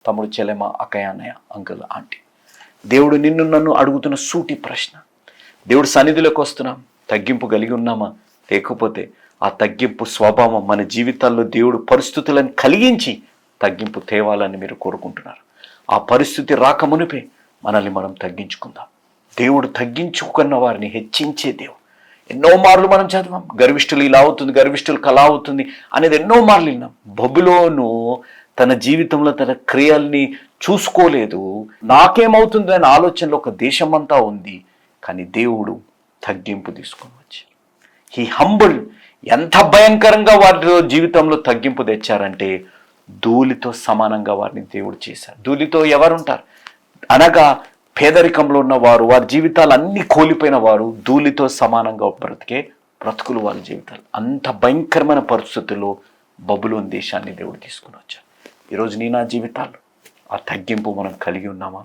తమ్ముడు, చెల్లెమ, అక్కయ్య, అన్నయ్య, అంకుల్, ఆంటీ, దేవుడు నిన్ను నన్ను అడుగుతున్న సూటి ప్రశ్న. దేవుడు సన్నిధిలోకి వస్తున్నాం, తగ్గింపు కలిగి ఉన్నామా? లేకపోతే ఆ తగ్గింపు స్వభావం మన జీవితాల్లో దేవుడు పరిస్థితులను కలిగించి తగ్గింపు తేవాలని మీరు కోరుకుంటున్నారు. ఆ పరిస్థితి రాకమునిపే మనల్ని మనం తగ్గించుకుందాం. దేవుడు తగ్గించుకున్న వారిని హెచ్చించే దేవుడు. ఎన్నో మార్లు మనం చదివాం, గర్విష్ఠులు ఇలా అవుతుంది, గర్విష్ఠులకు అలా అవుతుంది అనేది ఎన్నో మార్లు విన్నాం. బబులోను తన జీవితంలో తన క్రియల్ని చూసుకోలేదు. నాకేమవుతుంది అనే ఆలోచనలో ఒక దేశమంతా ఉంది. కానీ దేవుడు తగ్గింపు తీసుకొని వచ్చి హీ హంబుల్. ఎంత భయంకరంగా వారి జీవితంలో తగ్గింపు తెచ్చారంటే ధూళితో సమానంగా వారిని దేవుడు చేశారు. ధూళితో ఎవరుంటారు అనగా పేదరికంలో ఉన్నవారు, వారి జీవితాలు అన్ని కోల్పోయిన వారు ధూళితో సమానంగా బ్రతుకులు వారి జీవితాలు. అంత భయంకరమైన పరిస్థితుల్లో బబులోను దేశాన్ని దేవుడు తీసుకుని వచ్చారు. ఈరోజు నా జీవితాల్లో ఆ తగ్గింపు మనం కలిగి ఉన్నామా?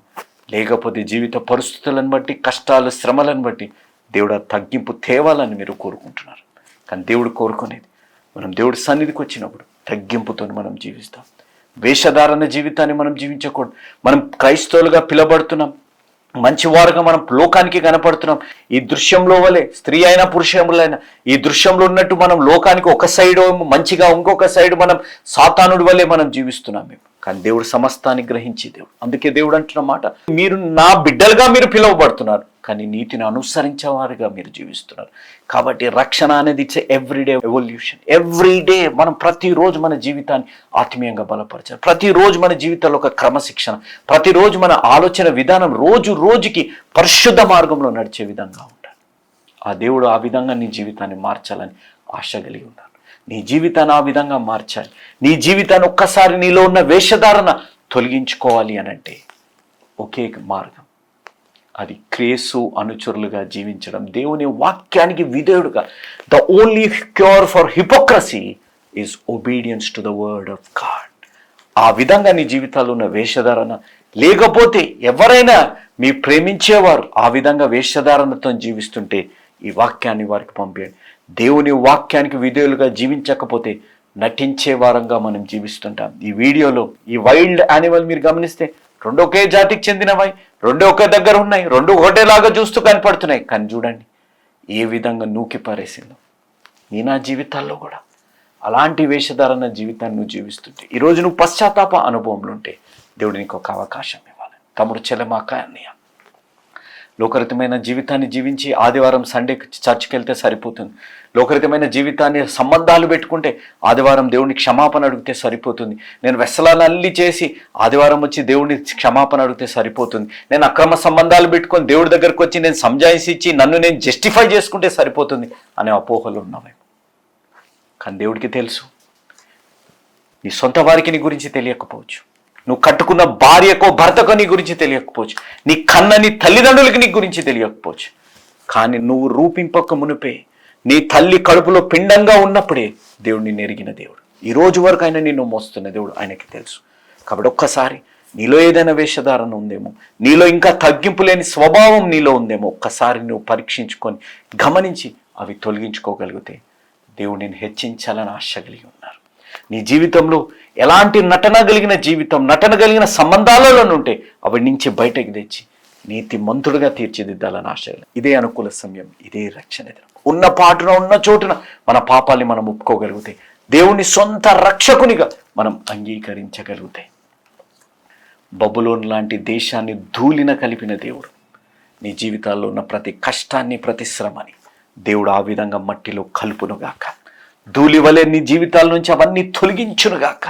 లేకపోతే జీవిత పరిస్థితులను బట్టి, కష్టాలు, శ్రమలను బట్టి దేవుడు ఆ తగ్గింపు తేవాలని మీరు కోరుకుంటున్నారు. కానీ దేవుడు కోరుకునేది మనం దేవుడి సన్నిధికి వచ్చినప్పుడు తగ్గింపుతో మనం జీవిస్తాం. వేషధారణ జీవితాన్ని మనం జీవించకూడదు. మనం క్రైస్తవులుగా పిలబడుతున్నాం, మంచివారుగా మనం లోకానికి కనపడుతున్నాం. ఈ దృశ్యంలో వలె స్త్రీ అయినా పురుషులైనా ఈ దృశ్యంలో ఉన్నట్టు మనం లోకానికి ఒక సైడ్ మంచిగా, ఇంకొక సైడ్ మనం సాతానుడి వలె మనం జీవిస్తున్నాం మేము. కానీ దేవుడు సమస్తాన్ని గ్రహించి దేవుడు. అందుకే దేవుడు అంటున్న మాట, మీరు నా బిడ్డలుగా మీరు పిలువబడుతున్నారు, కానీ నీతిని అనుసరించేవారుగా మీరు జీవిస్తున్నారు. కాబట్టి రక్షణ అనేది ఇట్స్ ఎవ్రీడే ఎవల్యూషన్. ఎవ్రీడే మనం ప్రతిరోజు మన జీవితాన్ని ఆత్మీయంగా బలపరచాలి. ప్రతిరోజు మన జీవితంలో ఒక క్రమశిక్షణ, ప్రతిరోజు మన ఆలోచన విధానం రోజు రోజుకి పరిశుద్ధ మార్గంలో నడిచే విధంగా ఉండాలి. ఆ దేవుడు ఆ విధంగా నీ జీవితాన్ని మార్చాలని ఆశ కలిగి ఉన్నారు. నీ జీవితాన్ని ఆ విధంగా మార్చాలి. నీ జీవితాన్ని ఒక్కసారి నీలో ఉన్న వేషధారణ తొలగించుకోవాలి అనంటే ఒకే మార్గం, అది క్రీస్తు అనుచరులుగా జీవించడం, దేవుని వాక్యానికి విధేయుడుగా. The only cure for hypocrisy is obedience to the word of God. ఆ విధంగా నీ జీవితాల్లో ఉన్న వేషధారణ లేకపోతే, ఎవరైనా మీ ప్రేమించేవారు ఆ విధంగా వేషధారణతో జీవిస్తుంటే ఈ వాక్యాన్ని వారికి పంపేయండి. దేవుని వాక్యానికి విధేయులుగా జీవించకపోతే నటించే వారంగా మనం జీవిస్తుంటాం. ఈ వీడియోలో ఈ వైల్డ్ యానిమల్ మీరు గమనిస్తే రెండు ఒకే జాతికి చెందినవై, రెండు ఒకే దగ్గర ఉన్నాయి, రెండు ఒకటేలాగా చూస్తూ కనపడుతున్నాయి. కానీ చూడండి ఏ విధంగా నూకి పారేసిందో. నా జీవితాల్లో కూడా అలాంటి వేషధారణ జీవితాన్ని నువ్వు జీవిస్తుంటే, ఈరోజు నువ్వు పశ్చాత్తాప అనుభవంలో ఉంటే దేవుడు నీకు ఒక అవకాశం ఇవ్వాలి. తమ్ముడు, చెల్లెమ, అక్క, అన్నయ్య, లోకరితమైన జీవితాన్ని జీవించి ఆదివారం సండే చర్చికి వెళ్తే సరిపోతుంది. లోకరితమైన జీవితాన్ని సంబంధాలు పెట్టుకుంటే ఆదివారం దేవుడిని క్షమాపణ అడిగితే సరిపోతుంది. నేను వ్యసనాలు అల్లి చేసి ఆదివారం వచ్చి దేవుడిని క్షమాపణ అడిగితే సరిపోతుంది. నేను అక్రమ సంబంధాలు పెట్టుకొని దేవుడి దగ్గరకు వచ్చి నేను సంజాయిషి ఇచ్చి నన్ను నేను జస్టిఫై చేసుకుంటే సరిపోతుంది అనే అపోహలు ఉన్నవి. కానీ దేవుడికి తెలుసు, నీ సొంత వారికి నీ గురించి తెలియకపోవచ్చు, నువ్వు కట్టుకున్న భార్యకో భర్తకో నీ గురించి తెలియకపోవచ్చు, నీ కన్నని తల్లిదండ్రులకి నీ గురించి తెలియకపోవచ్చు. కానీ నువ్వు రూపింపక మునిపే, నీ తల్లి కడుపులో పిండంగా ఉన్నప్పుడే దేవుడు నిన్ను ఎరిగిన దేవుడు. ఈ రోజు వరకు ఆయన నిన్ను మోస్తున్న దేవుడు ఆయనకి తెలుసు. కాబట్టి ఒక్కసారి నీలో ఏదైనా వేషధారణ ఉందేమో, నీలో ఇంకా తగ్గింపు లేని స్వభావం నీలో ఉందేమో, ఒక్కసారి నువ్వు పరీక్షించుకొని గమనించి అవి తొలగించుకోగలిగితే దేవుడు నేను హెచ్చించాలని ఆశ కలిగి ఉన్నారు. నీ జీవితంలో ఎలాంటి నటన కలిగిన జీవితం, నటన కలిగిన సంబంధాలలో ఉంటే అవి నుంచి బయటకు తెచ్చి నీతి మంతుడుగా తీర్చిదిద్దాలని ఆశ. ఇదే అనుకూల సమయం, ఇదే రక్షణ. ఉన్న పాటున ఉన్న చోటున మన పాపాల్ని మనం ఒప్పుకోగలిగితే, దేవుని సొంత రక్షకునిగా మనం అంగీకరించగలిగితే, బబులోను లాంటి దేశాన్ని ధూళిన కలిపిన దేవుడు నీ జీవితాల్లో ఉన్న ప్రతి కష్టాన్ని, ప్రతి శ్రమని దేవుడు ఆ విధంగా మట్టిలో కలుపునుగాక. ధూళి వలె నీ జీవితాల నుంచి అవన్నీ తొలగించునుగాక.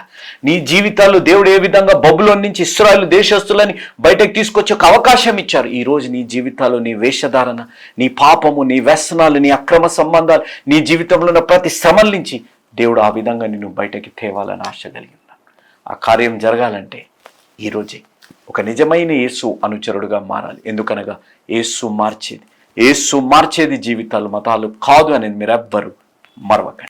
నీ జీవితాల్లో దేవుడు ఏ విధంగా బబులోను నుంచి ఇశ్రాయేలు దేశస్తులని బయటకు తీసుకొచ్చి ఒక అవకాశం ఇచ్చారు. ఈరోజు నీ జీవితాల్లో నీ వేషధారణ, నీ పాపము, నీ వ్యసనాలు, నీ అక్రమ సంబంధాలు, నీ జీవితంలో ఉన్న ప్రతి శ్రమల నుంచి దేవుడు ఆ విధంగా నిన్ను బయటకి తేవాలని ఆశ కలిగి ఉన్నాను. ఆ కార్యం జరగాలంటే ఈరోజే ఒక నిజమైన యేసు అనుచరుడుగా మారాలి. ఎందుకనగా యేసు మార్చేది జీవితాలు, మతాలు కాదు అనేది మీరెవ్వరు మరవకండి.